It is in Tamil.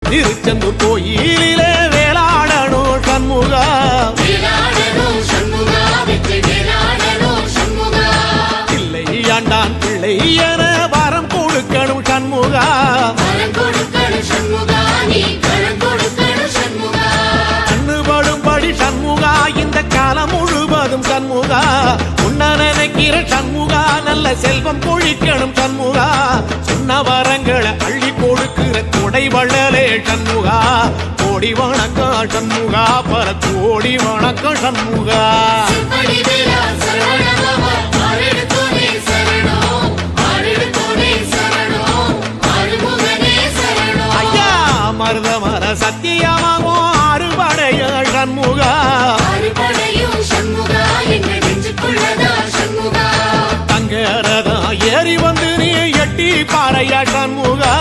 திருச்செந்தூர் கோயிலிலே வேளாடணும் சண்முகா பிள்ளை ஆண்டான் பிள்ளை என வரம் கொடுக்கணும் சண்முகா கண்ணுபடும்படி சண்முகா இந்த காலம் முழுவதும் சண்முகா உன்ன நினைக்கிற சண்முகா நல்ல செல்வம் பொழிக்கணும் சண்முகா சொன்ன வரங்களை அள்ளி கொடுக்கிற கொடை வள்ளலே சண்முகா கோடி வணக்கம் சண்முகா பல கோடி வணக்கம் சண்முகா ஐயா மருதமர சத்தியமாகோ அறுபடைய சண்முகா தங்கரதா ஏறி வந்து நீ எட்டி பாறையா சண்முகா